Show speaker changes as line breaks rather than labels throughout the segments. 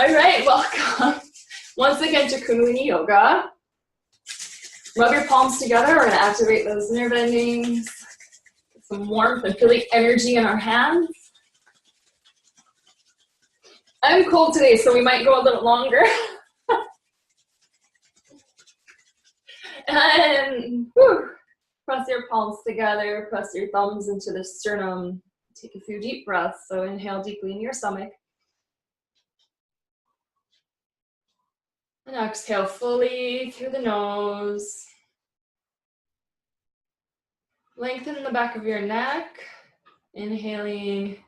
All right, welcome once again to Kundalini Yoga. Rub your palms together. We're going to activate those nerve endings. Get some warmth and feeling energy in our hands. I'm cold today, so we might go a little longer. And press your palms together. Press your thumbs into the sternum. Take a few deep breaths. So inhale deeply into your stomach. And exhale fully through the nose. Lengthen the back of your neck. Inhaling.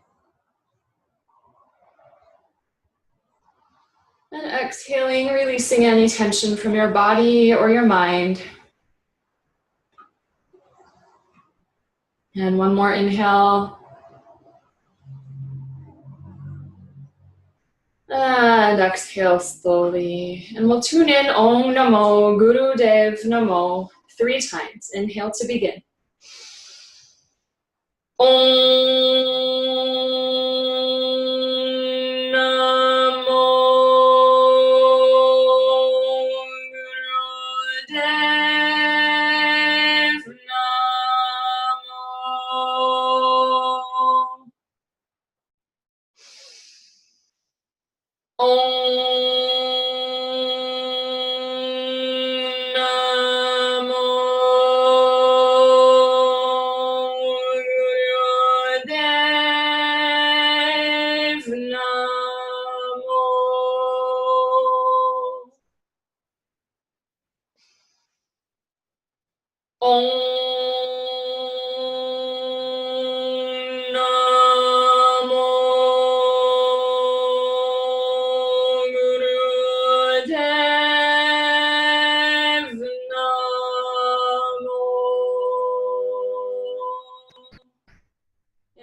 And exhaling, releasing any tension from your body or your mind. And one more inhale. And exhale slowly. And we'll tune in Om Namo Guru Dev Namo 3 times. Inhale to begin. Om Namo Guru Dev Namo.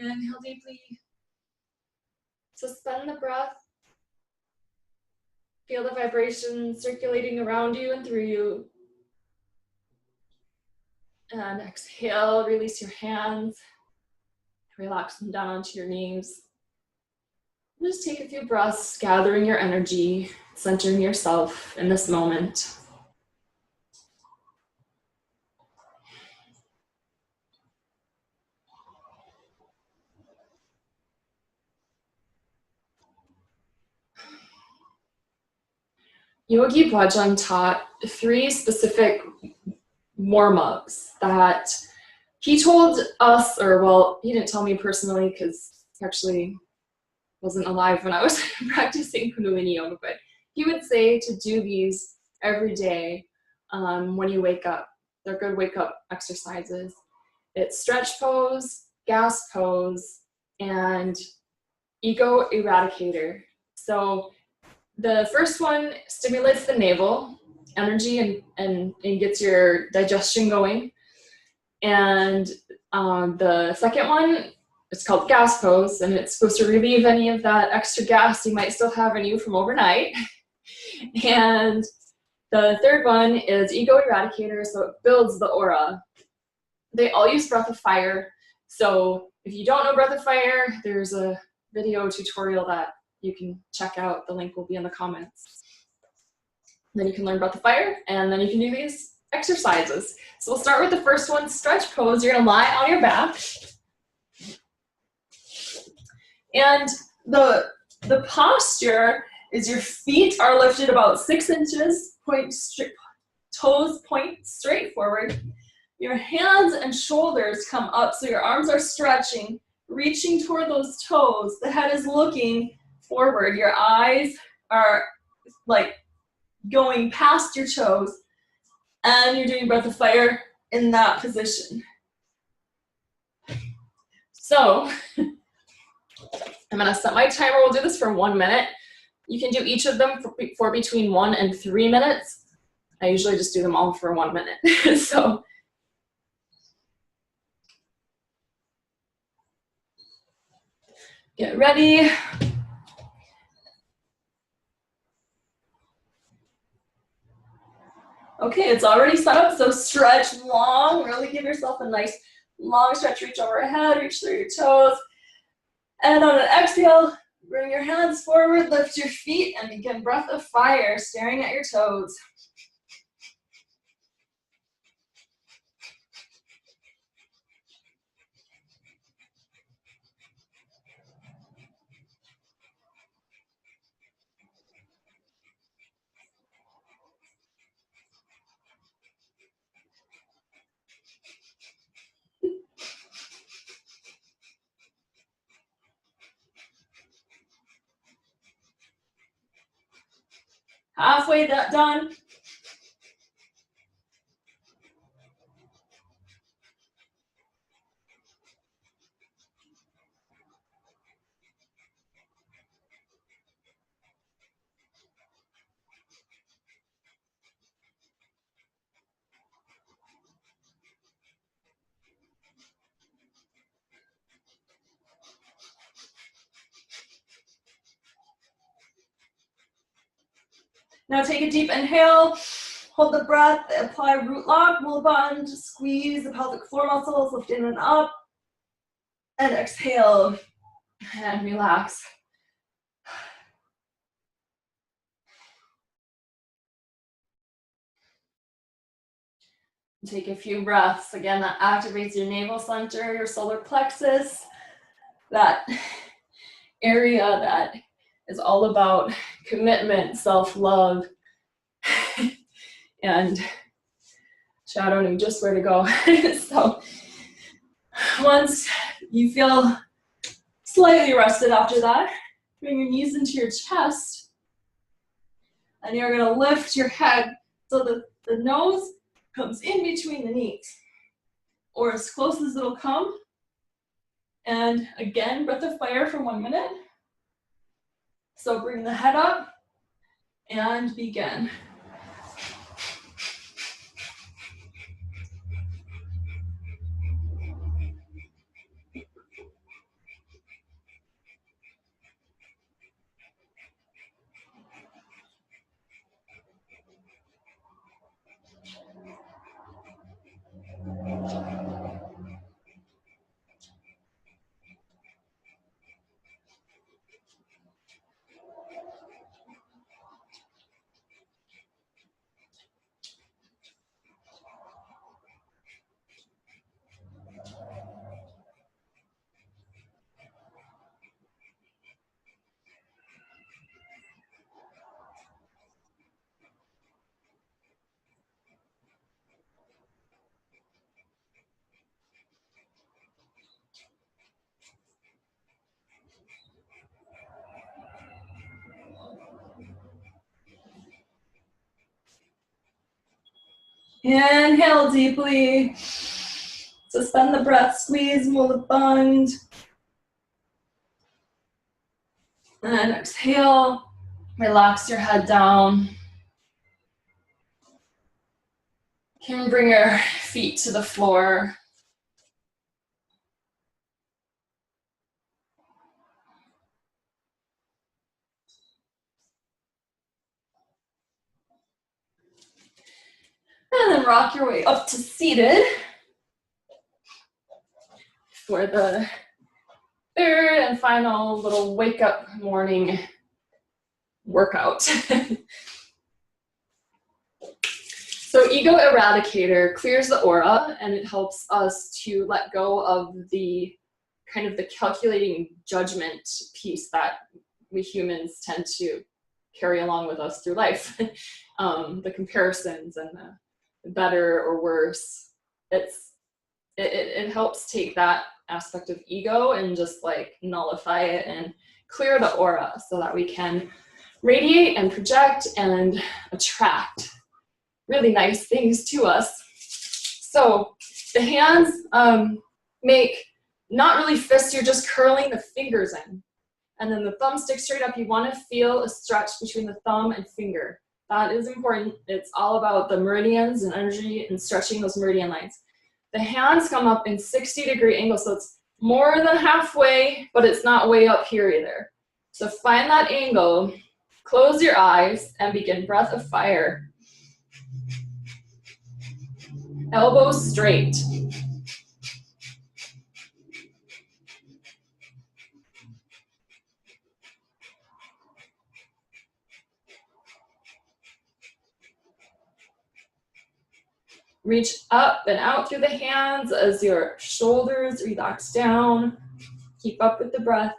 Inhale deeply. Suspend the breath. Feel the vibration circulating around you and through you. And exhale, release your hands. Relax them down onto your knees. Just take a few breaths, gathering your energy, centering yourself in this moment. Yogi Bhajan taught 3 specific warm-ups that he told us, or well, he didn't tell me personally because he actually wasn't alive when I was practicing Kundalini Yoga, but he would say to do these every day when you wake up. They're good wake-up exercises. It's stretch pose, gas pose, and ego eradicator. So the first one stimulates the navel energy and gets your digestion going. And the second one, it's called gas pose, and it's supposed to relieve any of that extra gas you might still have in you from overnight. And the third one is ego eradicator, so it builds the aura. They all use breath of fire. So if you don't know breath of fire, there's a video tutorial that you can check out. The link will be in the comments. Then you can learn about the fire, and then you can do these exercises. So we'll start with the first one, stretch pose. You're gonna lie on your back. And the posture is your feet are lifted about 6 inches, toes point straight forward. Your hands and shoulders come up, so your arms are stretching, reaching toward those toes. The head is looking forward. Your eyes are like going past your toes, and you're doing breath of fire in that position. So I'm gonna set my timer. We'll do this for 1 minute. You can do each of them for between 1 and 3 minutes. I usually just do them all for 1 minute. So get ready. Okay, it's already set up, so stretch long. Really give yourself a nice long stretch. Reach overhead, reach through your toes. And on an exhale, Bring your hands forward, lift your feet, and begin breath of fire, staring at your toes. Halfway done. Now take a deep inhale, hold the breath, apply root lock, mula band, squeeze the pelvic floor muscles, lift in and up, and exhale, and relax. Take a few breaths. Again, that activates your navel center, your solar plexus, that area that is all about commitment, self-love, and shadow knew just where to go. So once you feel slightly rested after that, bring your knees into your chest, and you're going to lift your head so that the nose comes in between the knees, or as close as it'll come. And again, breath of fire for 1 minute. So bring the head up and begin. Inhale deeply. Suspend the breath, squeeze, mula band. And exhale, relax your head down. You can bring your feet to the floor. And then rock your way up to seated for the third and final little wake up morning workout. So Ego Eradicator clears the aura, and it helps us to let go of the kind of the calculating judgment piece that we humans tend to carry along with us through life. The comparisons and the better or worse. It helps take that aspect of ego and just like nullify it and clear the aura so that we can radiate and project and attract really nice things to us. So the hands make not really fists, you're just curling the fingers in. And then the thumb sticks straight up. You want to feel a stretch between the thumb and finger. That is important. It's all about the meridians and energy and stretching those meridian lines. The hands come up in 60-degree angles, so it's more than halfway, but it's not way up here either. So find that angle, close your eyes, and begin breath of fire. Elbows straight. Reach up and out through the hands as your shoulders relax down. Keep up with the breath.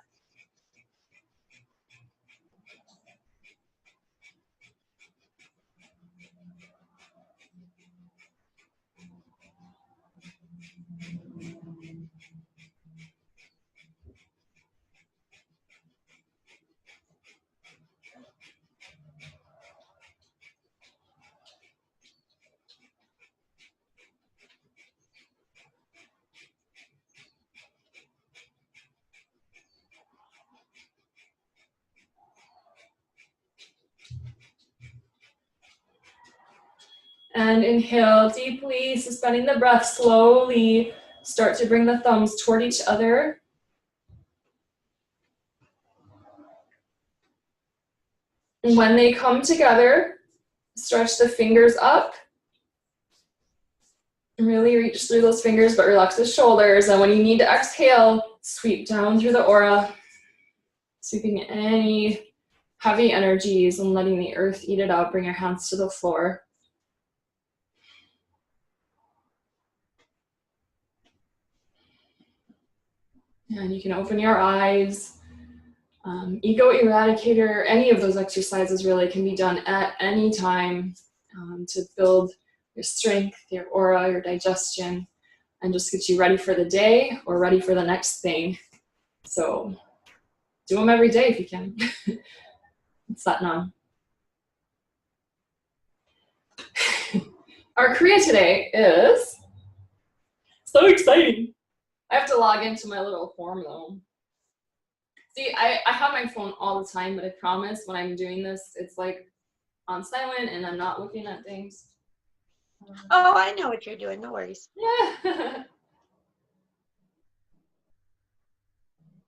And inhale deeply, suspending the breath slowly. Start to bring the thumbs toward each other. And when they come together, stretch the fingers up. Really reach through those fingers, but relax the shoulders. And when you need to exhale, sweep down through the aura, sweeping any heavy energies and letting the earth eat it up. Bring your hands to the floor. And you can open your eyes. Ego Eradicator, any of those exercises really can be done at any time to build your strength, your aura, your digestion, and just get you ready for the day or ready for the next thing. So do them every day if you can. It's that on. Our Kriya today is so exciting. I have to log into my little form though. See, I have my phone all the time, but I promise when I'm doing this, it's like on silent and I'm not looking at things.
Oh, I know what you're doing. No worries.
Yeah.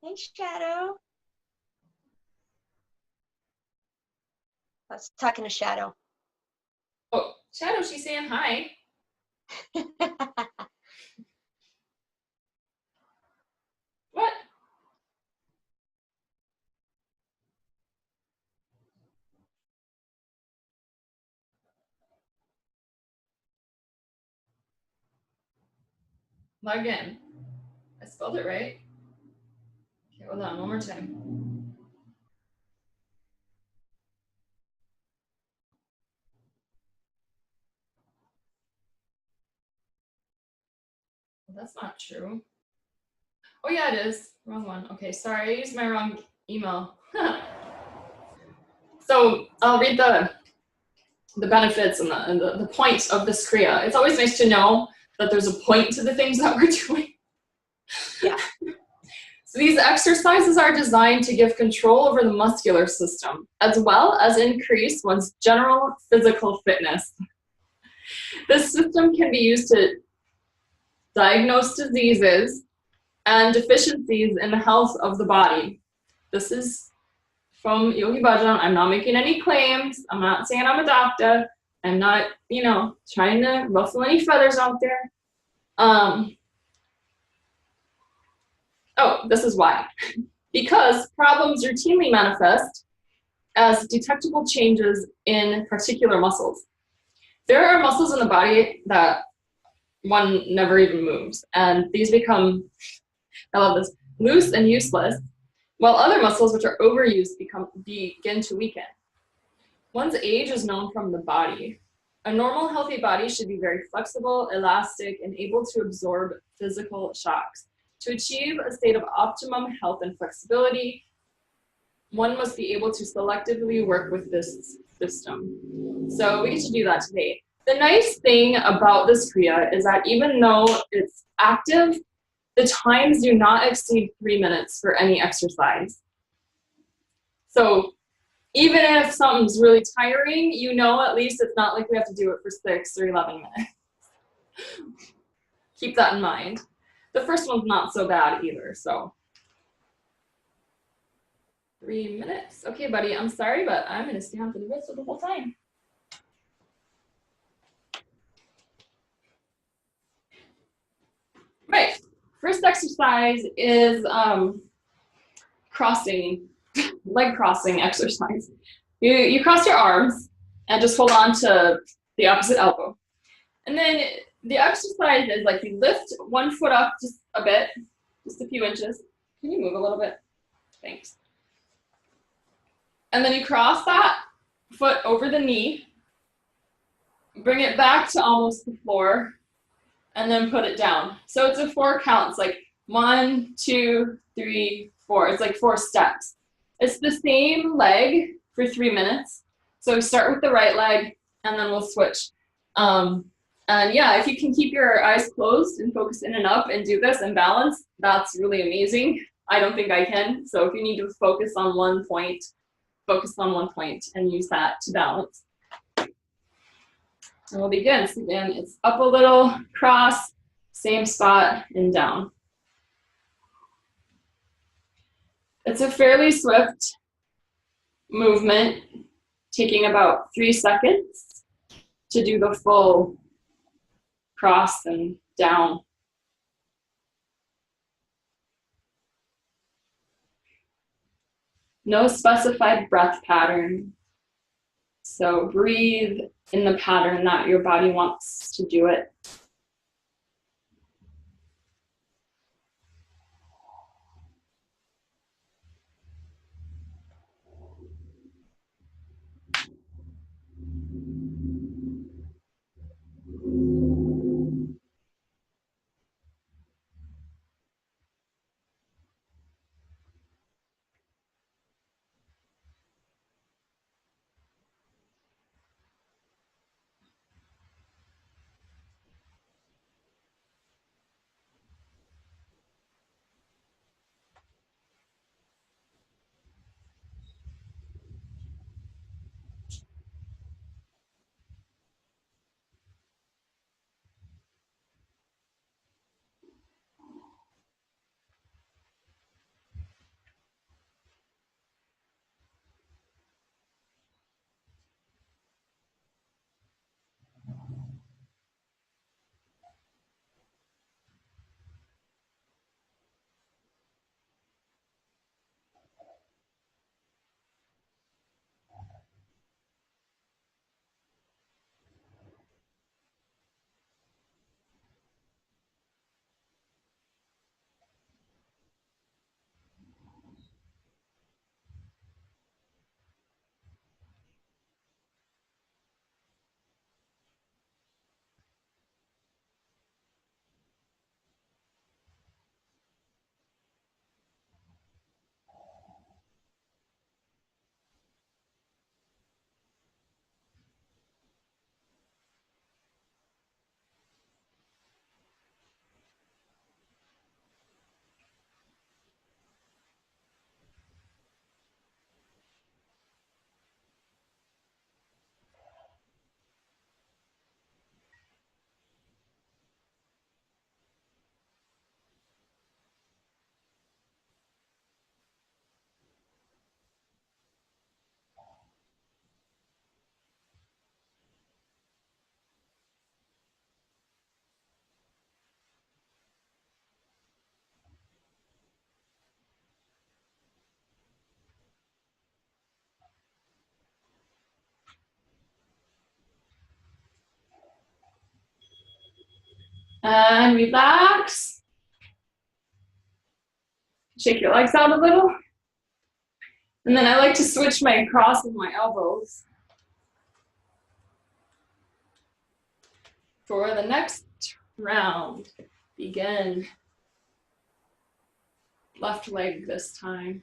Hey, Shadow. I was talking to Shadow.
Oh, Shadow, she's saying hi. What? Log in. I spelled it right. Okay, hold on, one more time. Well, that's not true. Oh yeah, it is. Wrong one. Okay, sorry, I used my wrong email. So I'll read the benefits and the point of this Kriya. It's always nice to know that there's a point to the things that we're doing.
Yeah.
So these exercises are designed to give control over the muscular system, as well as increase one's general physical fitness. This system can be used to diagnose diseases and deficiencies in the health of the body. This is from Yogi Bhajan. I'm not making any claims. I'm not saying I'm a doctor. I'm not, trying to ruffle any feathers out there. Oh, this is why. Because problems routinely manifest as detectable changes in particular muscles. There are muscles in the body that one never even moves, and these become, I love this, loose and useless, while other muscles which are overused begin to weaken. One's age is known from the body. A normal, healthy body should be very flexible, elastic, and able to absorb physical shocks. To achieve a state of optimum health and flexibility, one must be able to selectively work with this system. So we get to do that today. The nice thing about this Kriya is that even though it's active, the times do not exceed 3 minutes for any exercise. So even if something's really tiring, at least it's not like we have to do it for 6 or 11 minutes. Keep that in mind. The first one's not so bad either, so. 3 minutes. Okay, buddy, I'm sorry, but I'm gonna stay on for the rest of the whole time. Right, first exercise is crossing, leg crossing exercise. You cross your arms and just hold on to the opposite elbow. And then the exercise is like you lift one foot up just a bit, just a few inches. Can you move a little bit? Thanks. And then you cross that foot over the knee, bring it back to almost the floor, and then put it down. So it's a 4 counts, like 1, 2, 3, 4. It's like 4 steps. It's the same leg for 3 minutes. So we start with the right leg, and then we'll switch. And yeah, if you can keep your eyes closed and focus in and up and do this and balance, that's really amazing. I don't think I can. So if you need to focus on one point and use that to balance. And we'll begin. So again, it's up a little, cross, same spot, and down. It's a fairly swift movement, taking about 3 seconds to do the full cross and down. No specified breath pattern. So breathe in the pattern that your body wants to do it. And relax. Shake your legs out a little. And then I like to switch my cross with my elbows. For the next round, begin. Left leg this time.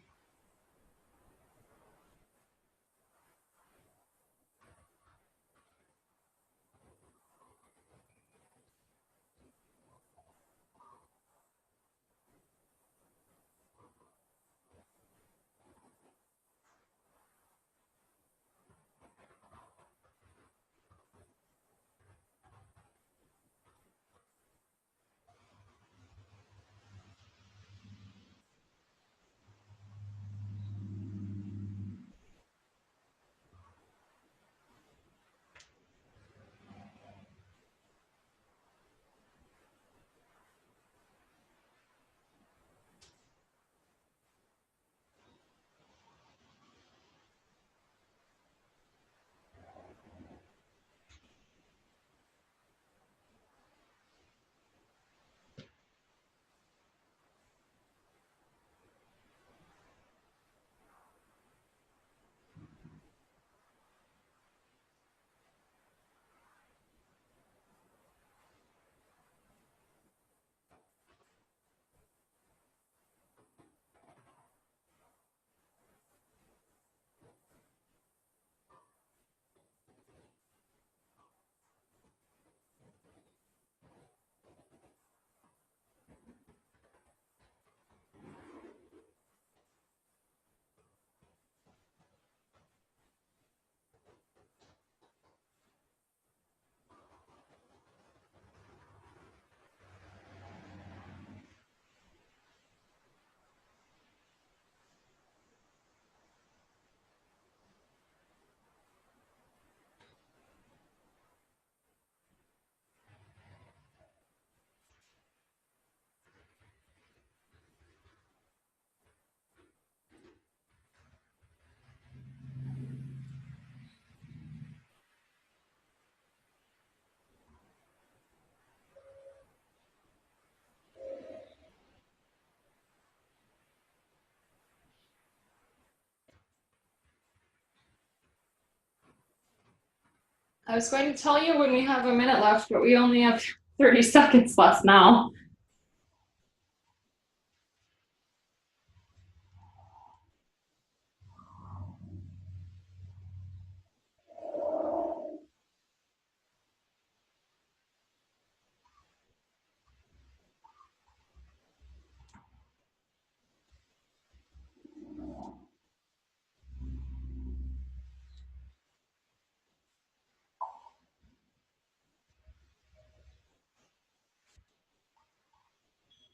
I was going to tell you when we have a minute left, but we only have 30 seconds left now.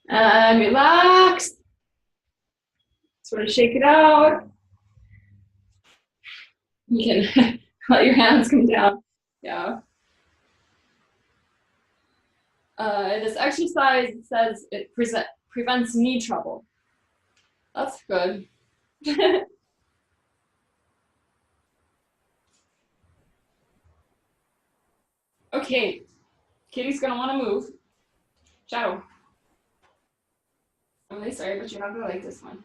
And relax. Sort of shake it out. You can let your hands come down. Yeah. This exercise says it prevents knee trouble. That's good. Okay, Katie's gonna want to move. Shadow. I'm really sorry, but you're not gonna like this one.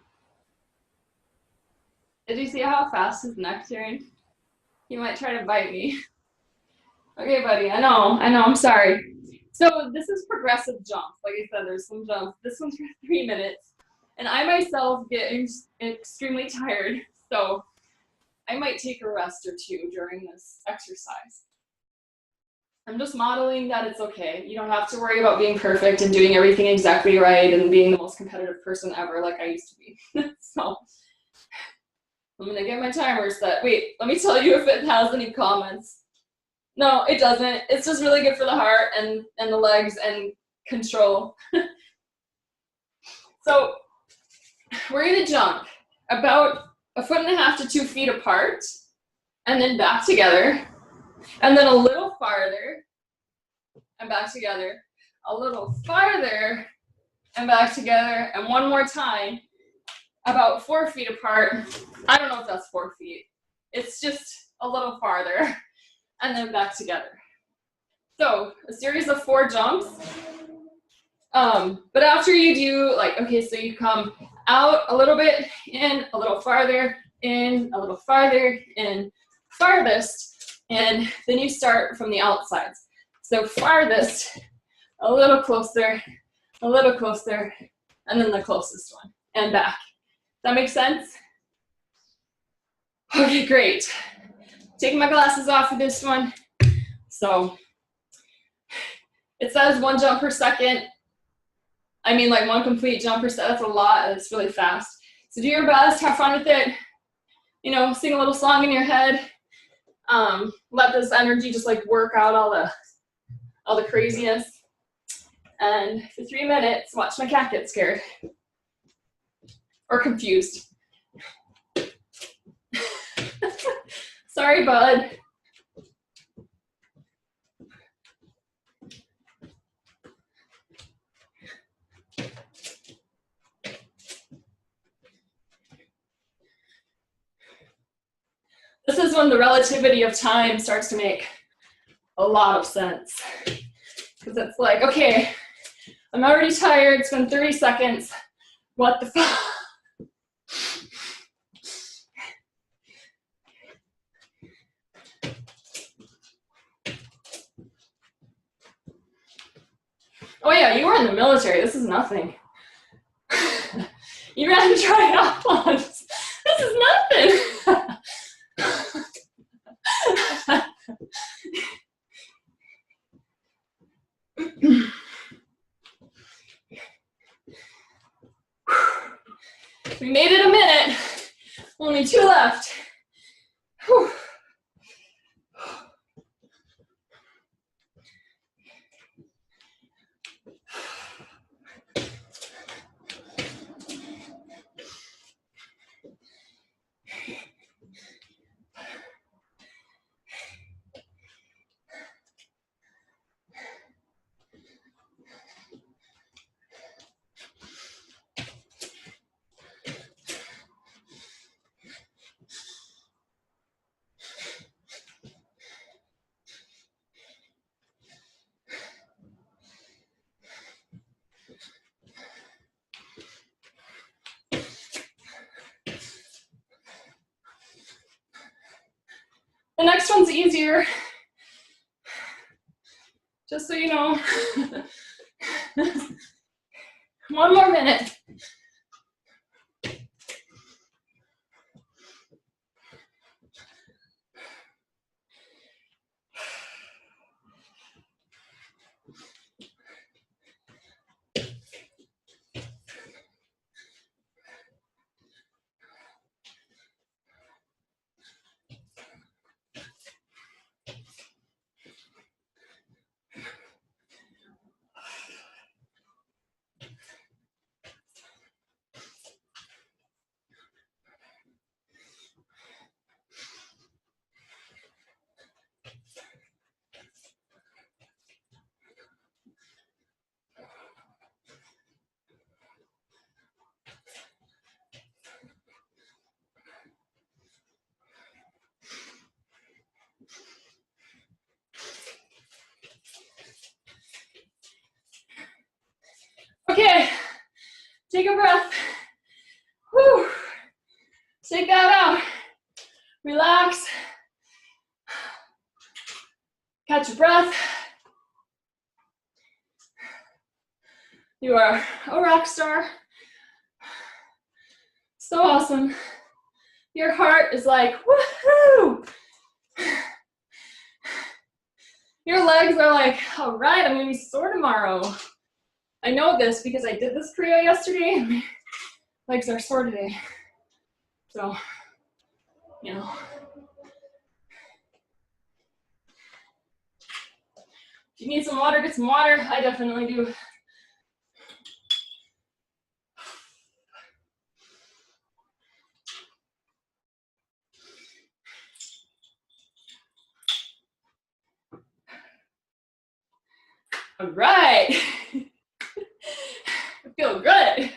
Did you see how fast his neck turned? He might try to bite me. Okay, buddy, I know, I'm sorry. So this is progressive jumps. Like I said, there's some jumps. This one's for 3 minutes. And I myself get extremely tired, so I might take a rest or two during this exercise. I'm just modeling that it's okay. You don't have to worry about being perfect and doing everything exactly right and being the most competitive person ever like I used to be. So I'm gonna get my timer set. Wait, let me tell you if it has any comments. No, it doesn't. It's just really good for the heart and the legs and control. So we're gonna jump about 1.5 to 2 feet apart and then back together. And then a little farther and back together. A little farther and back together. And one more time, about 4 feet apart. I don't know if that's 4 feet. It's just a little farther and then back together. So a series of 4 jumps. But after you do, like, okay, so you come out a little bit, in, a little farther, in, a little farther, in, farthest, and then you start from the outsides. So farthest, a little closer, and then the closest one, and back. Does that make sense? Okay, great. Taking my glasses off for this one. So it says 1 jump per second. I mean, like 1 complete jump per second. That's a lot. It's really fast. So do your best. Have fun with it. You know, sing a little song in your head. Let this energy just like work out all the craziness. And for 3 minutes, watch my cat get scared or confused. Sorry, bud. This is when the relativity of time starts to make a lot of sense. Because it's like, okay, I'm already tired. It's been 30 seconds. What the fuck? Oh yeah, you were in the military. This is nothing. You ran to try it out once. This is nothing. We made it a minute. Only 2 left. Whew. The next one's easier. Just so you know. 1 more minute. Okay, take a breath. Whew. Take that out. Relax. Catch your breath. You are a rock star. So awesome. Your heart is like, woohoo! Your legs are like, all right, I'm gonna be sore tomorrow. I know this because I did this Kriya yesterday and my legs are sore today. So, you know. If you need some water, get some water. I definitely do. All right. I feel good.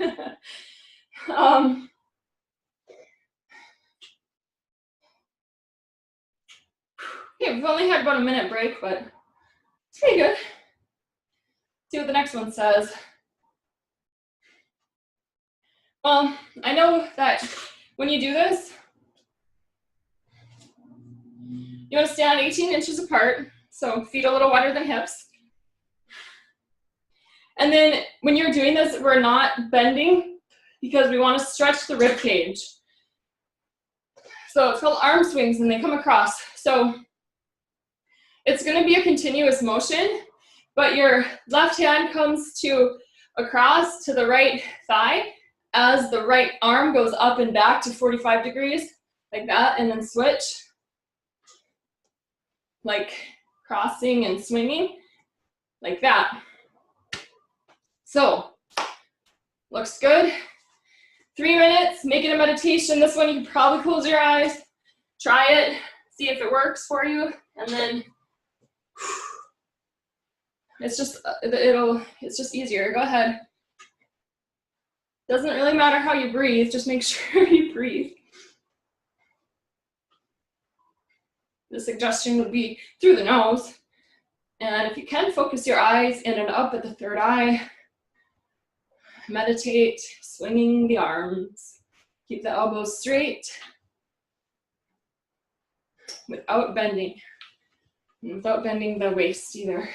Okay, we've only had about a minute break, but it's pretty good. See what the next one says. Well, I know that when you do this, you want to stand 18 inches apart, so feet a little wider than hips. And then when you're doing this, we're not bending because we want to stretch the rib cage. So it's called arm swings and they come across. So it's going to be a continuous motion, but your left hand comes to across to the right thigh as the right arm goes up and back to 45 degrees, like that, and then switch, like crossing and swinging, like that. So, looks good. 3 minutes, make it a meditation. This one you can probably close your eyes, try it, see if it works for you, and then it's just easier. Go ahead. Doesn't really matter how you breathe, just make sure you breathe. The suggestion would be through the nose. And if you can, focus your eyes in and up at the third eye. Meditate, swinging the arms. Keep the elbows straight without bending. And without bending the waist either.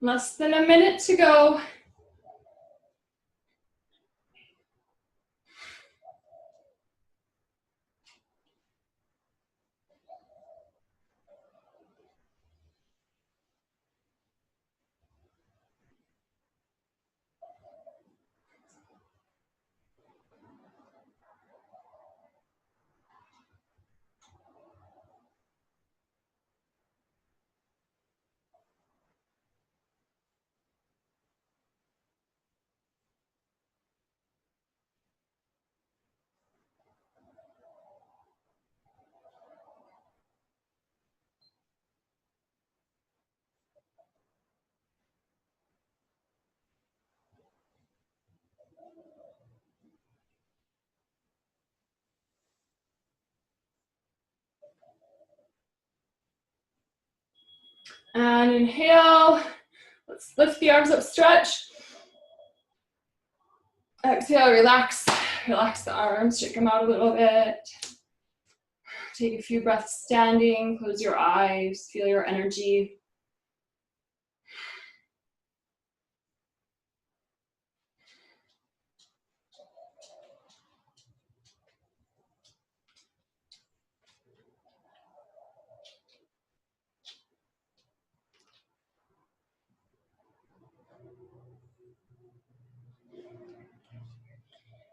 Less than a minute to go. And inhale. Let's lift the arms up, stretch. Exhale, relax. Relax the arms, shake them out a little bit. Take a few breaths standing, close your eyes, feel your energy.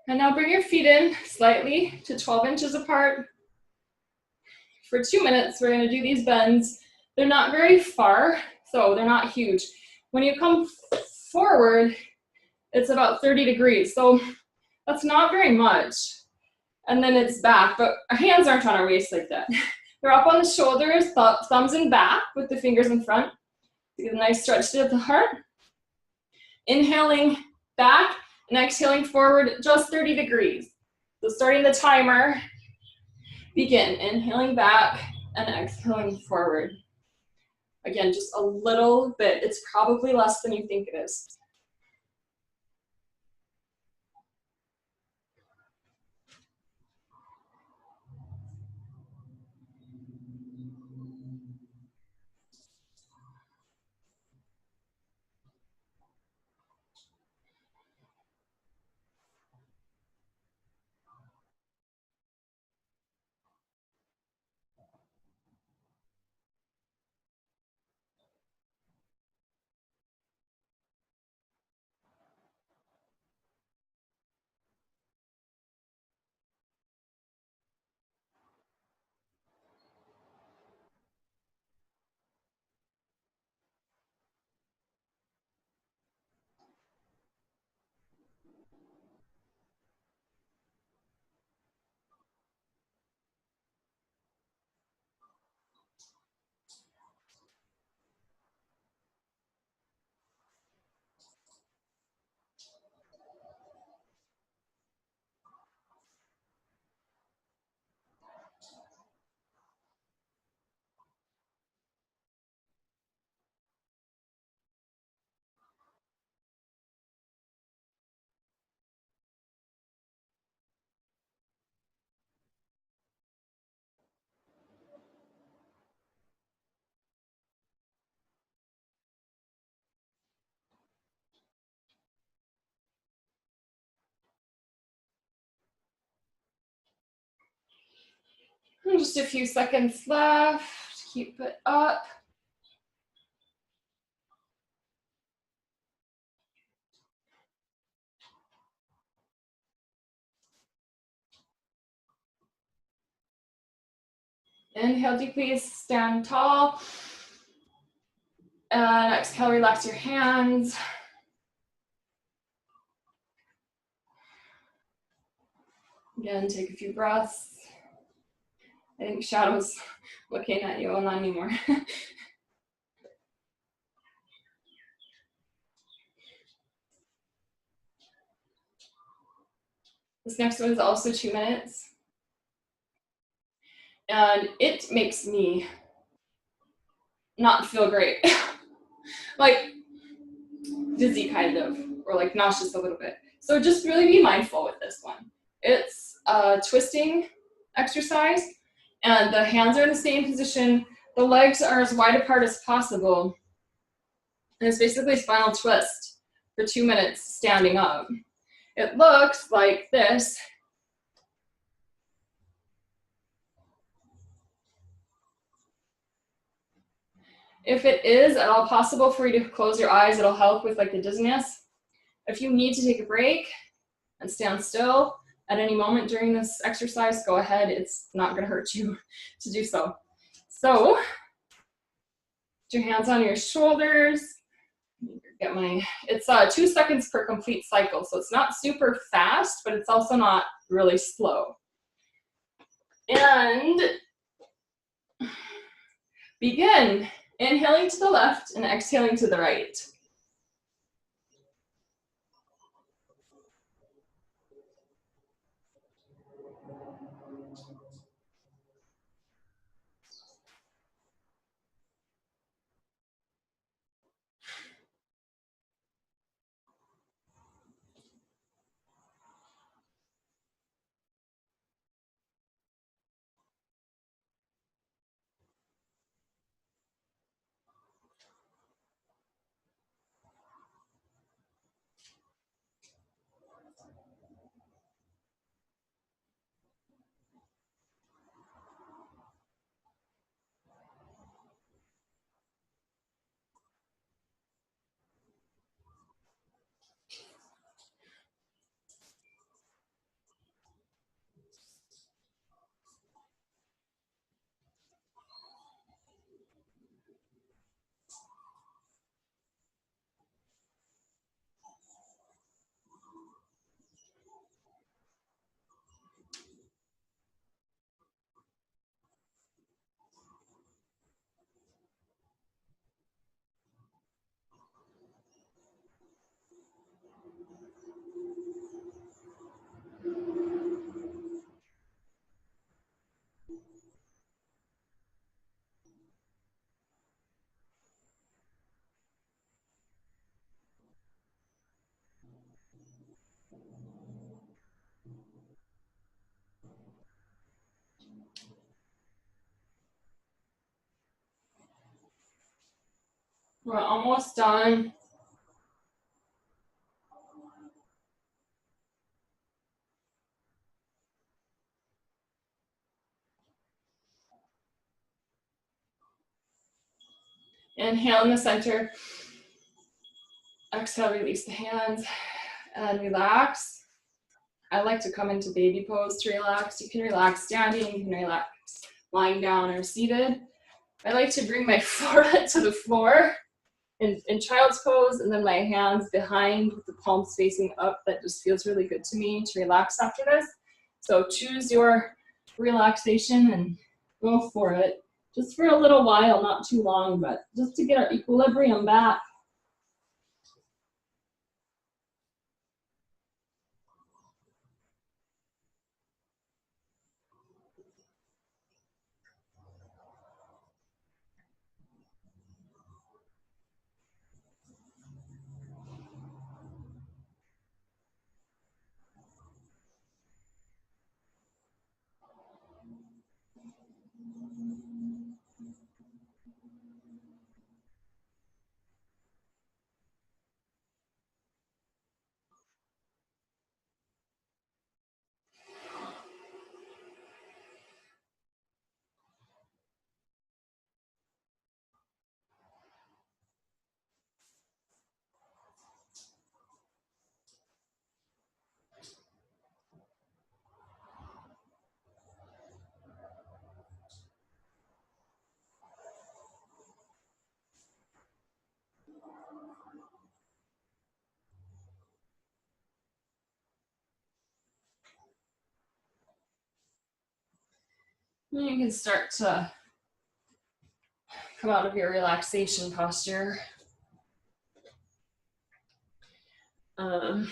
And now bring your feet in slightly to 12 inches apart. For 2 minutes, we're gonna do these bends. They're not very far, so they're not huge. When you come forward, it's about 30 degrees, so that's not very much. And then it's back, but our hands aren't on our waist like that. They're up on the shoulders, thumbs in back with the fingers in front. Get a nice stretch to the heart. Inhaling back and exhaling forward just 30 degrees. So starting the timer, begin. Inhaling back and exhaling forward. Again, just a little bit. It's probably less than you think it is. And just a few seconds left. Keep it up. Inhale deeply, stand tall. And exhale, relax your hands. Again, take a few breaths. I think Shadow's looking at you, not anymore. This next one is also 2 minutes. And it makes me not feel great. Like dizzy kind of, or like nauseous a little bit. So just really be mindful with this one. It's a twisting exercise, and the hands are in the same position. The legs are as wide apart as possible. And it's basically spinal twist for 2 minutes standing up. It looks like this. If it is at all possible for you to close your eyes, it'll help with like the dizziness. If you need to take a break and stand still at any moment during this exercise, go ahead. It's not going to hurt you to do so. So, put your hands on your shoulders. It's 2 seconds per complete cycle, so it's not super fast, but it's also not really slow. And begin inhaling to the left and exhaling to the right. We're almost done. Inhale in the center. Exhale, release the hands and relax. I like to come into baby pose to relax. You can relax standing, you can relax lying down or seated. I like to bring my forehead to the floor in child's pose, and then my hands behind with the palms facing up. That just feels really good to me to relax after this. So choose your relaxation and go for it. Just for a little while, not too long, but just to get our equilibrium back. You can start to come out of your relaxation posture. Hi.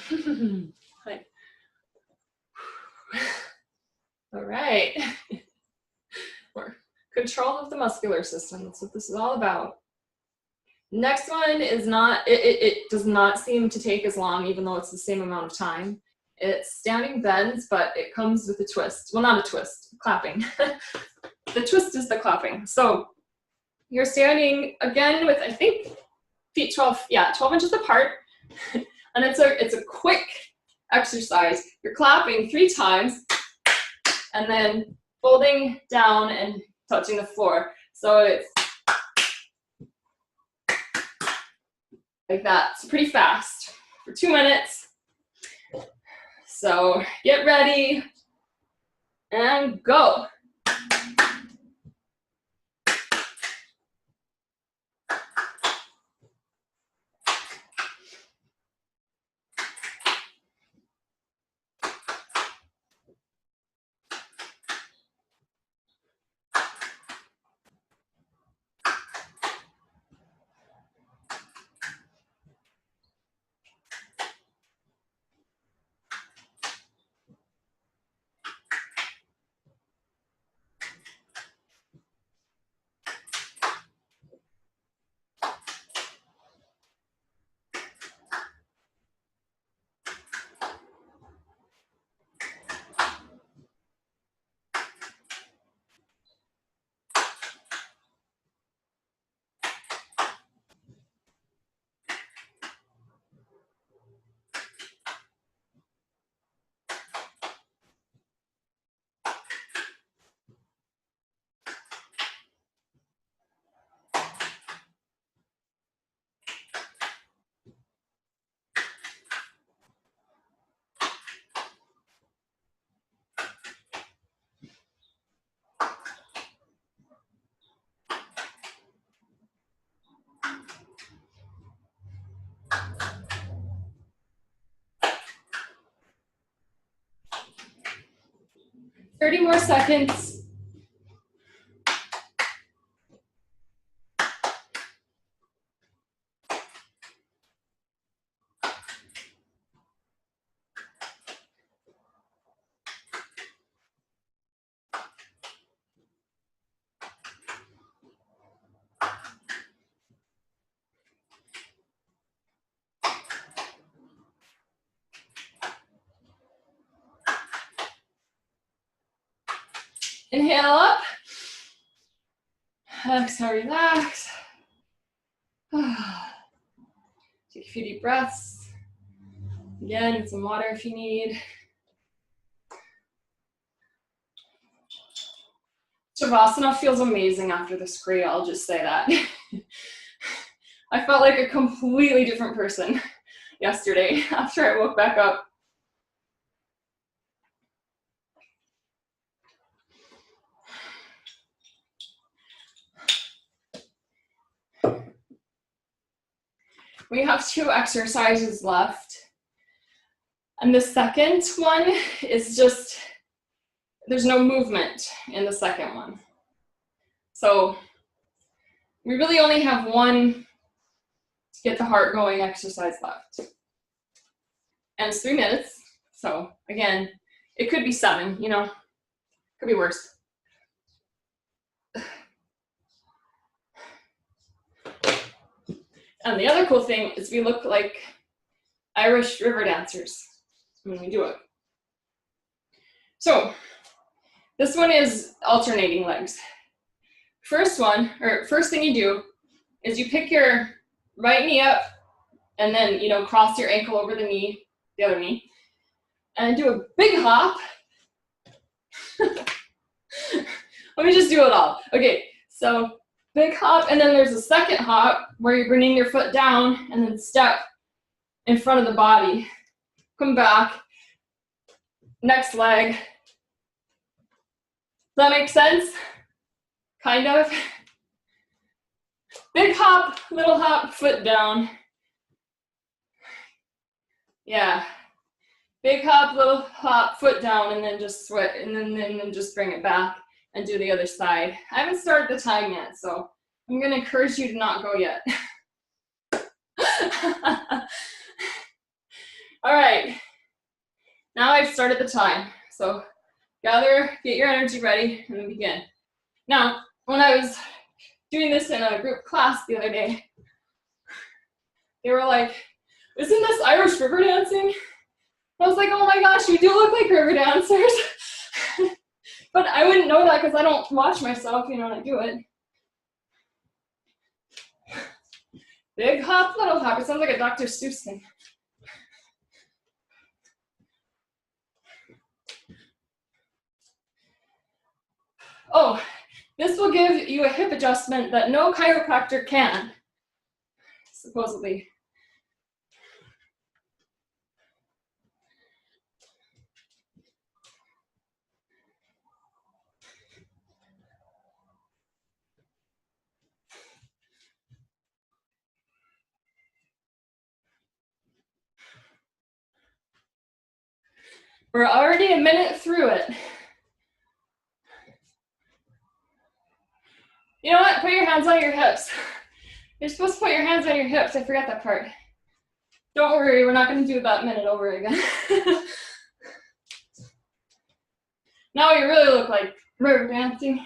All right. More control of the muscular system. That's what this is all about. Next one is not, it does not seem to take as long, even though it's the same amount of time. It's standing bends, but it comes with a twist. Well, not a twist, clapping. The twist is the clapping. So you're standing again with, I think, feet 12, yeah, 12 inches apart. And it's a quick exercise. You're clapping 3 times and then folding down and touching the floor. So it's like that. It's pretty fast for 2 minutes. So get ready and go. Thirty more seconds. Inhale up. Exhale, relax. Take a few deep breaths. Again, get some water if you need. Shavasana feels amazing after this Kriya, I'll just say that. I felt like a completely different person yesterday after I woke back up. We have 2 exercises left. And the second one is just, there's no movement in the second one. So we really only have 1 to get the heart going exercise left. And it's 3 minutes. So again, it could be 7, you know, could be worse. And the other cool thing is we look like Irish river dancers when we do it. So this one is alternating legs. First thing you do is you pick your right knee up and then, you know, cross your ankle over the knee, the other knee, and do a big hop. Let me just do it all. Okay, so big hop, and then there's a second hop where you're bringing your foot down and then step in front of the body. Come back, next leg. Does that make sense? Kind of. Big hop, little hop, foot down. Yeah. Big hop, little hop, foot down, and then just sweat, and then just bring it back and do the other side. I haven't started the time yet, so I'm gonna encourage you to not go yet. All right, now I've started the time. So gather, get your energy ready, and then begin. Now, when I was doing this in a group class the other day, they were like, isn't this Irish river dancing? I was like, oh my gosh, you do look like river dancers. But I wouldn't know that because I don't watch myself, you know, when I do it. Big hop, little hop. It sounds like a Dr. Seuss thing. Oh, this will give you a hip adjustment that no chiropractor can, supposedly. We're already a minute through it. You know what? Put your hands on your hips. You're supposed to put your hands on your hips. I forgot that part. Don't worry, we're not going to do that minute over again. Now you really look like river dancing.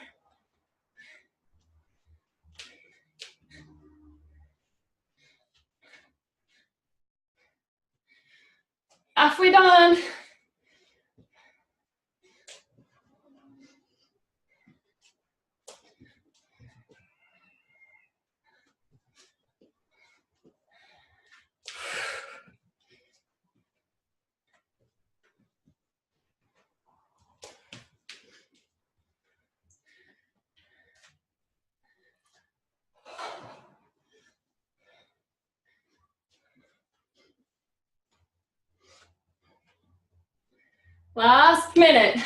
Halfway done. Last minute.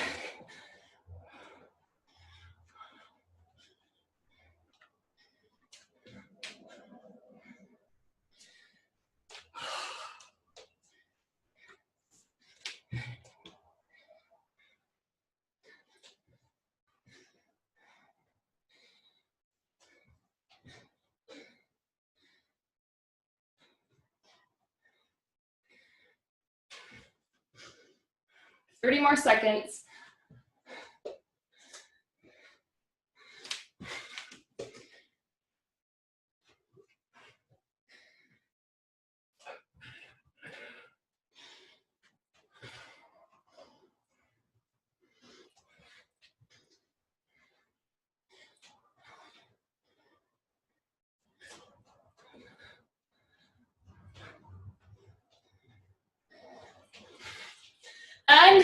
Thirty more seconds. And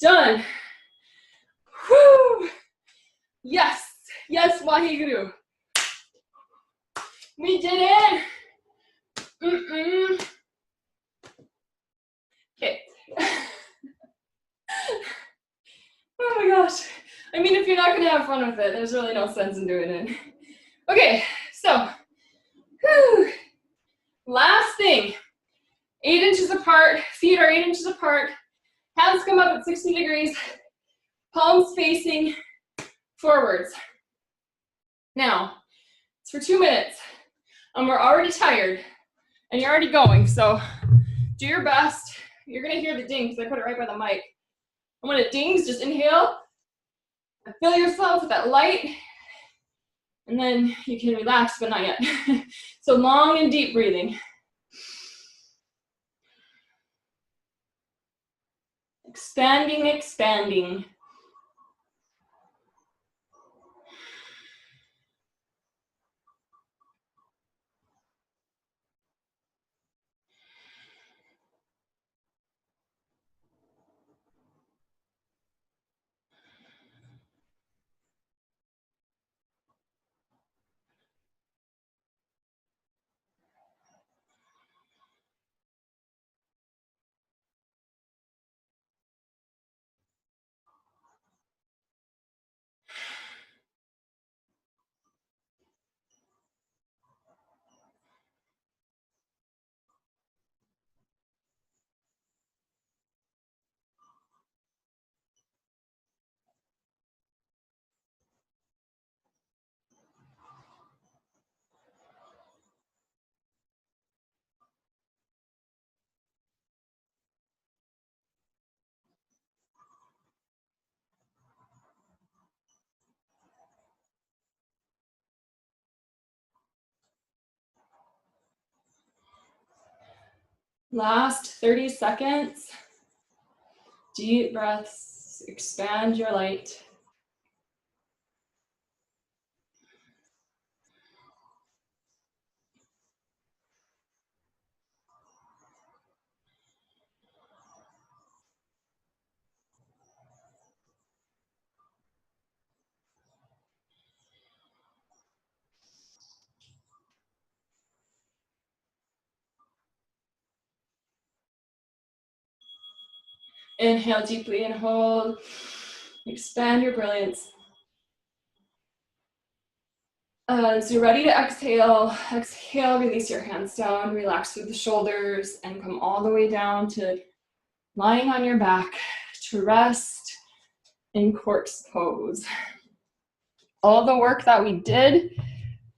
done. Woo! Yes, yes, Waheguru. We did it. Okay. Oh my gosh. I mean, if you're not gonna have fun with it, there's really no sense in doing it. Okay, so, whew. Last thing. 8 inches apart, feet are 8 inches apart, hands come up at 60 degrees, palms facing forwards. Now, it's for 2 minutes, and we're already tired, and you're already going, so do your best. You're gonna hear the ding, because I put it right by the mic. And when it dings, just inhale, and fill yourself with that light, and then you can relax, but not yet. So long and deep breathing. Expanding, expanding. Last 30 seconds. Deep breaths, expand your light. Inhale deeply and hold. Expand your brilliance. As you're ready to exhale, release your hands down, relax through the shoulders, and come all the way down to lying on your back to rest in corpse pose. All the work that we did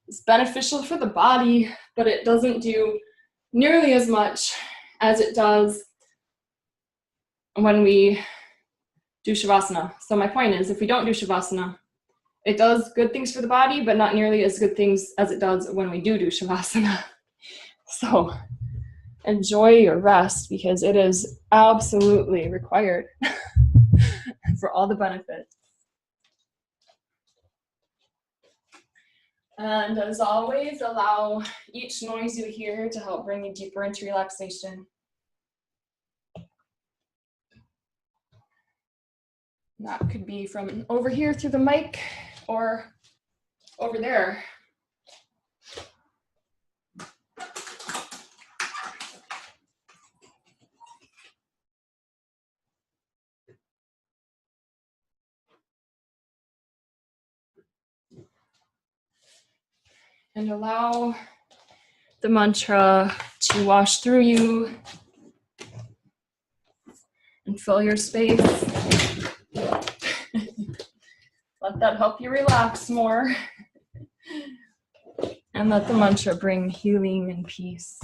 is beneficial for the body, but it doesn't do nearly as much as it does when we do Shavasana. So my point is, if we don't do Shavasana, it does good things for the body, but not nearly as good things as it does when we do Shavasana. So enjoy your rest because it is absolutely required for all the benefits. And as always, allow each noise you hear to help bring you deeper into relaxation. That could be from over here through the mic or over there. And allow the mantra to wash through you and fill your space. Let that help you relax more. And let the mantra bring healing and peace.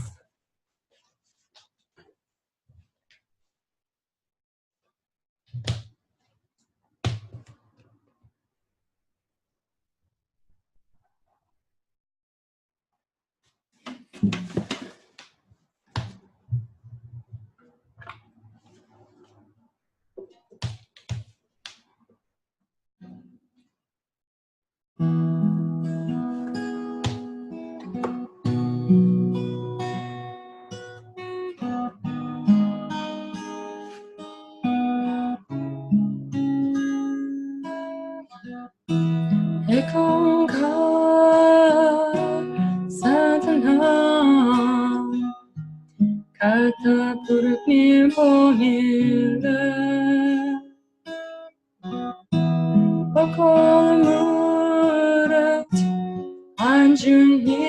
Kata purukni bohile Bakol murat anjuni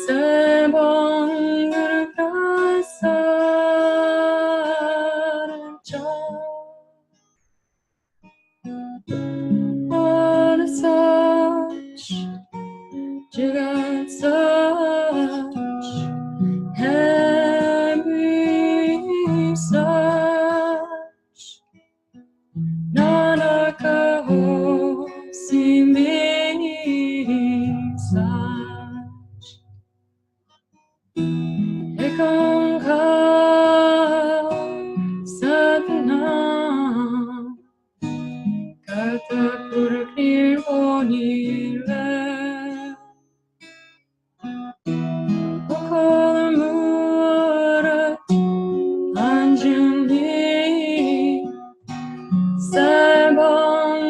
Sebong gerkasar What is such Jugat such Heavy such Nanakaho Simi such Ekangha Satnam Kata Puruknir Bonile Bakol murat Anjali Sabang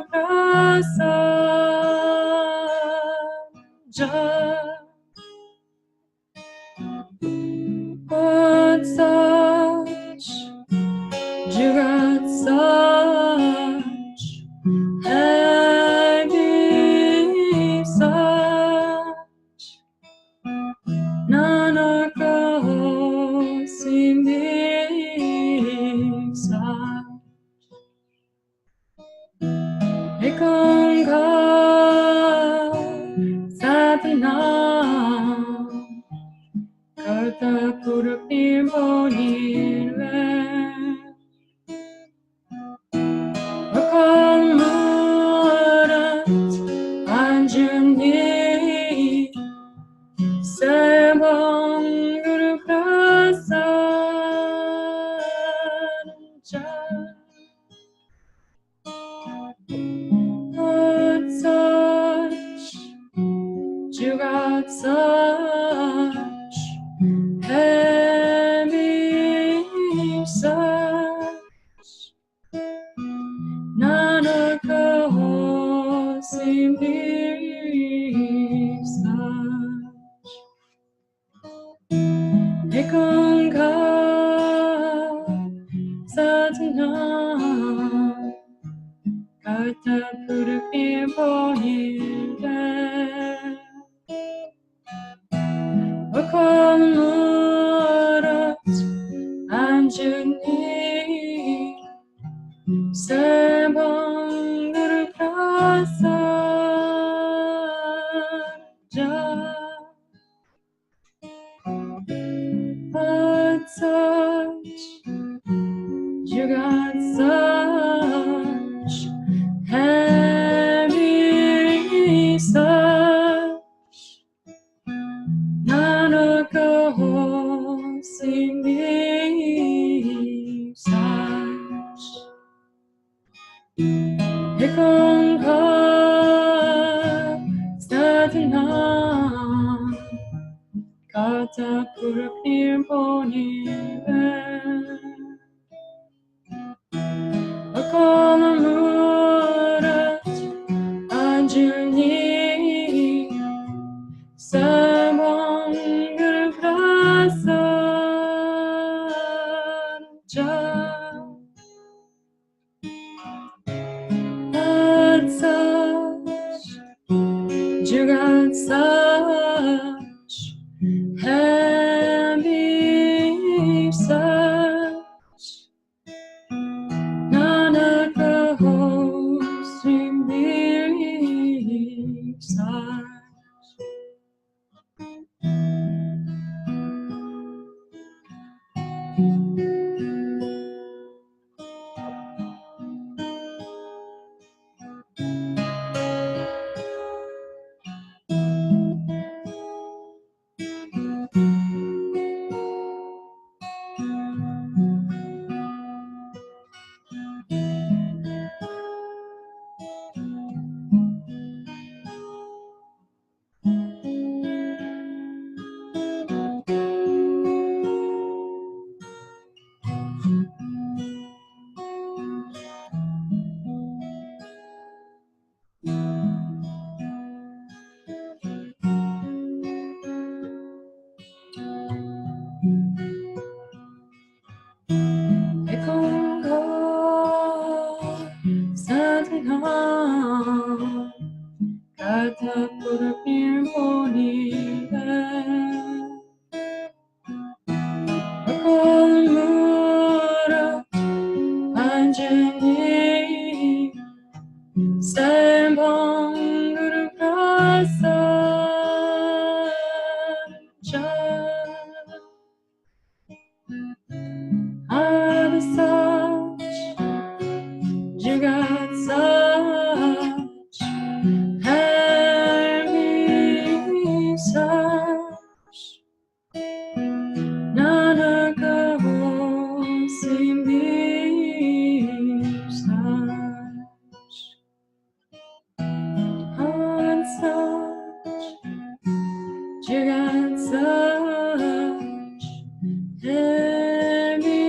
Prasaja What such Jugat such Heavy such Nanakaho Simi such Ekangha Satanam Kata Purukni Bonile Bakal murat Anjani Sebang gerkasar What such Jugat such Heavy such Nanakaho Simi such Ekangha
부르게 보이네 옳고는 무릇 안주니 세번 그를 가사자 But such you got such heavy such none of go see me such 이건가 사드나 가다 부르길 보니에 어꺼는 무릇 안주니 세번을 가사자 But such you got such heavy such none of the host in thee such 이건가 사드나 가다 부르길 보니에 어꺼는 무릇 안주니 세번 그를 가사자 I've such you got such heavy such none of the see me such I'm such you got such heavy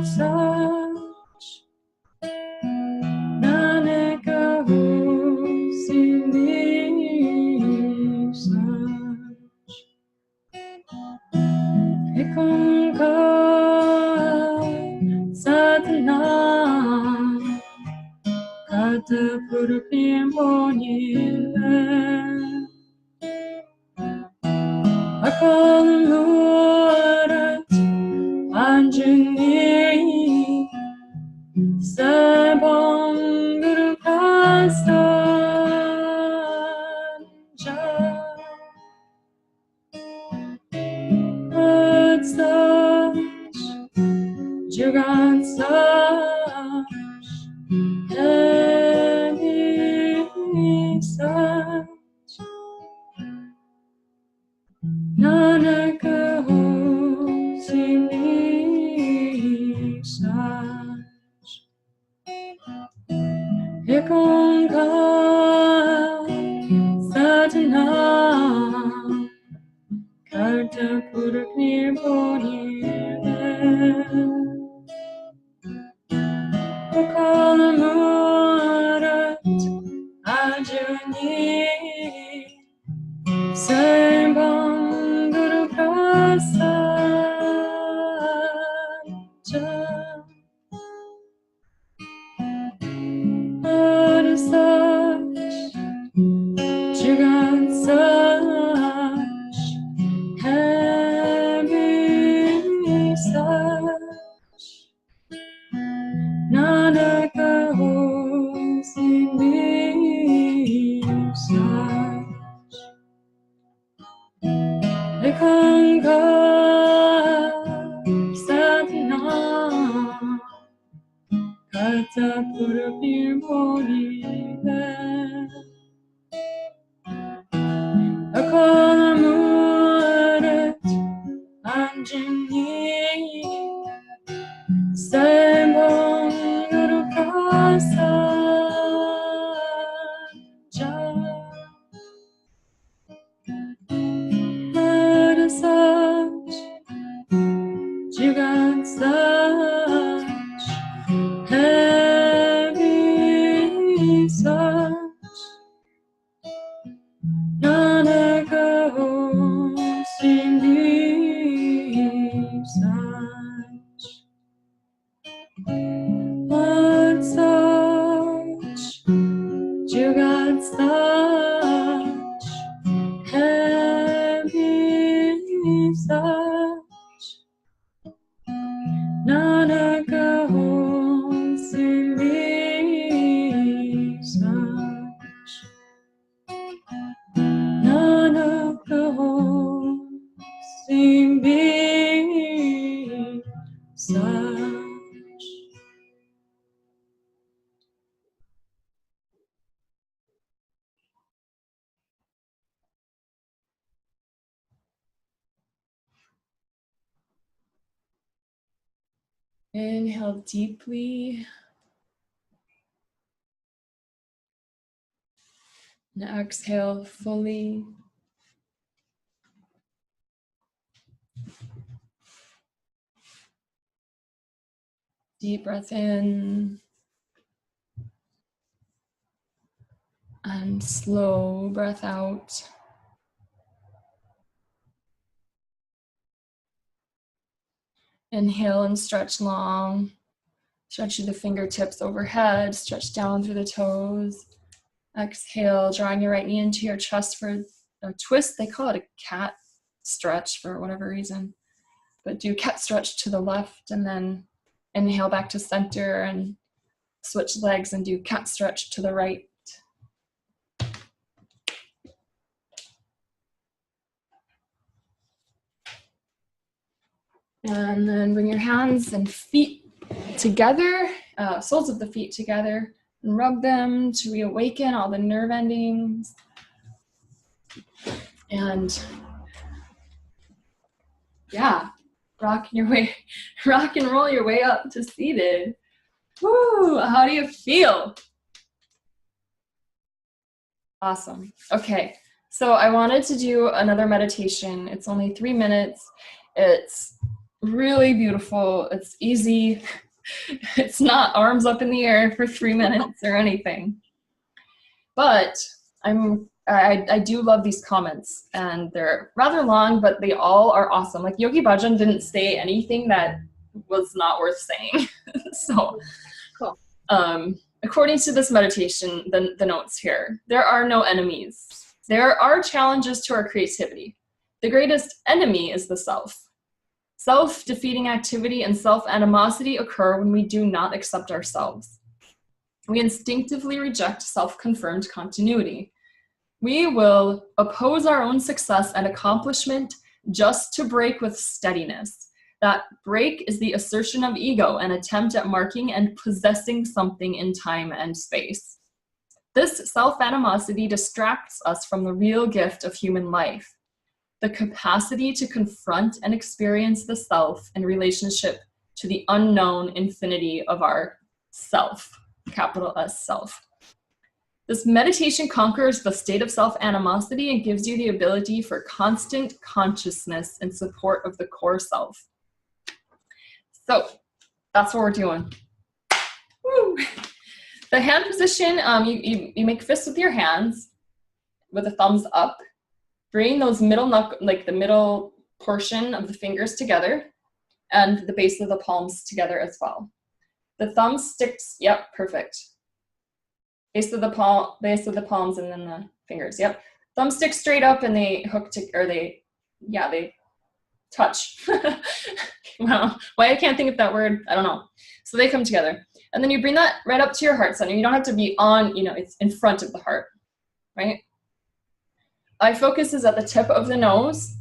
such 나의 가호시 니 such 이건가 사드나 가다 부르길 보니에 어꺼는 무릇 안주니 세번 그를 가사자 But such you got such heavy such 나를 그호시 니 such 이건가 사드나 갈대 부르길 보니에 어꺼는 무릇 안주니 세번 그를 가사자 karta purapir bonire. Akalamuret anjini sembong urukasa ja. Ada such jugat such heavy such Nanako Cindy such What such jugat such heavy such Nanaka Cindy such Nanaka Cindy such.
Inhale deeply. And exhale fully. Deep breath in. And slow breath out. Inhale and stretch long. Stretch through the fingertips overhead. Stretch down through the toes. Exhale, drawing your right knee into your chest for a twist. They call it a cat stretch for whatever reason. But do cat stretch to the left and then inhale back to center and switch legs and do cat stretch to the right. And then bring your hands and feet together, soles of the feet together, and rub them to reawaken all the nerve endings. And yeah, rock and roll your way up to seated. Woo, how do you feel? Awesome. Okay, so I wanted to do another meditation. It's only 3 minutes. It's really beautiful. It's easy. It's not arms up in the air for 3 minutes or anything. But I do love these comments, and they're rather long, but they all are awesome. Like Yogi Bhajan didn't say anything that was not worth saying. So,
Cool.
According to this meditation, the notes here, there are no enemies. There are challenges to our creativity. The greatest enemy is the self. Self-defeating activity and self-animosity occur when we do not accept ourselves. We instinctively reject self-confirmed continuity. We will oppose our own success and accomplishment just to break with steadiness. That break is the assertion of ego, an attempt at marking and possessing something in time and space. This self-animosity distracts us from the real gift of human life, the capacity to confront and experience the self in relationship to the unknown infinity of our self, capital S, self. This meditation conquers the state of self-animosity and gives you the ability for constant consciousness in support of the core self. So that's what we're doing. Woo. The hand position, you make fists with your hands with the thumbs up. Bring those middle like the middle portion of the fingers together and the base of the palms together as well. The thumb sticks, yep, perfect. Base of the palms and then the fingers, yep. Thumb sticks straight up and they hook to, or they touch. Wow, why I can't think of that word, I don't know. So they come together. And then you bring that right up to your heart center. You don't have to be on, it's in front of the heart, right? Eye focus is at the tip of the nose,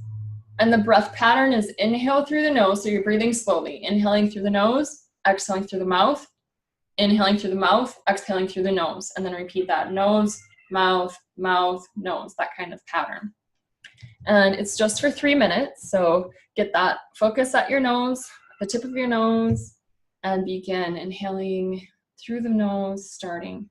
and the breath pattern is inhale through the nose, so you're breathing slowly. Inhaling through the nose, exhaling through the mouth. inhaling through the mouth, exhaling through the nose, and then repeat that. Nose, mouth, mouth, nose, that kind of pattern. And it's just for 3 minutes, so get that focus at your nose, the tip of your nose, and begin inhaling through the nose, starting.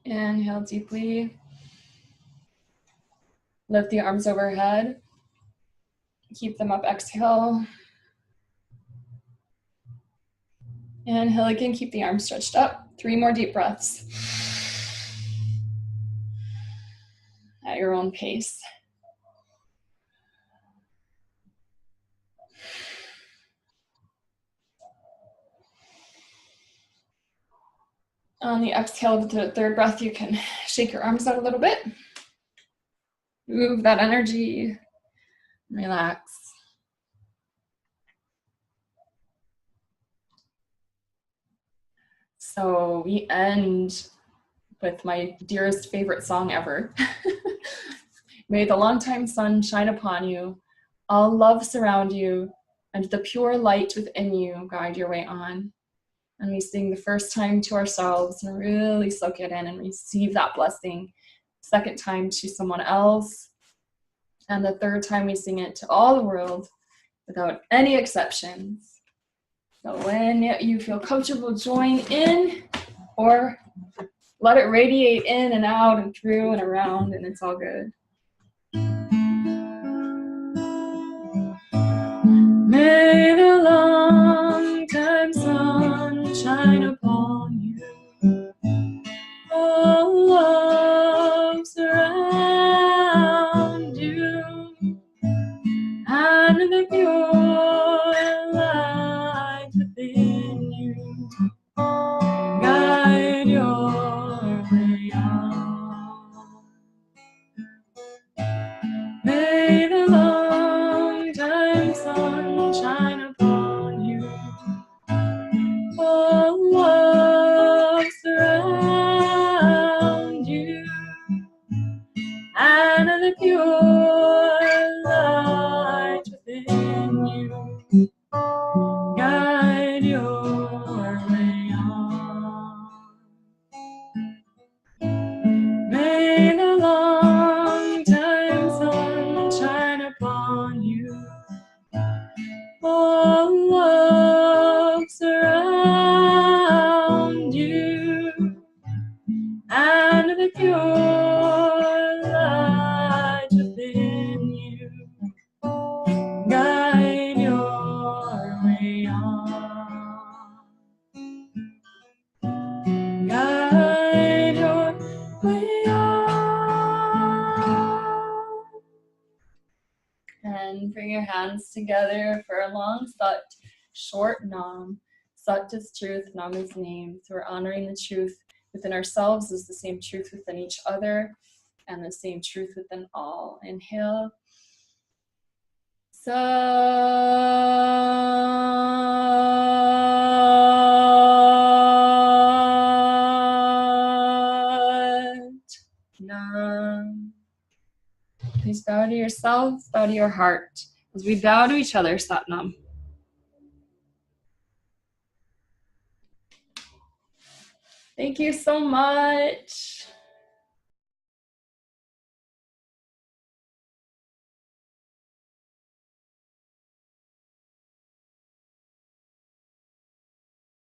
Inhale deeply. Lift the arms overhead. Keep them up, exhale. Inhale again, keep the arms stretched up. 3 more deep breaths. At your own pace. On the exhale of the third breath, you can shake your arms out a little bit. Move that energy. Relax. So we end with my dearest favorite song ever. May the longtime sun shine upon you, all love surround you, and the pure light within you guide your way on. And we sing the first time to ourselves and really soak it in and receive that blessing. Second time to someone else. And the third time we sing it to all the world without any exceptions. So when you feel comfortable, join in or let it radiate in and out and through and around, and it's all good.
May the long time sun shine upon you. All love surround you, and the pure light within you all love surround you, and the pure light within you guide your way on. Guide your way on. And bring your hands together for a long Sat, short Nam. Sat is truth, Nam is name. So we're honoring the truth within ourselves is the same truth within each other and the same truth within all. Inhale. Sat Nam. Please bow to yourself, bow to your heart. As we bow to each other, Sat Nam. Thank you so much.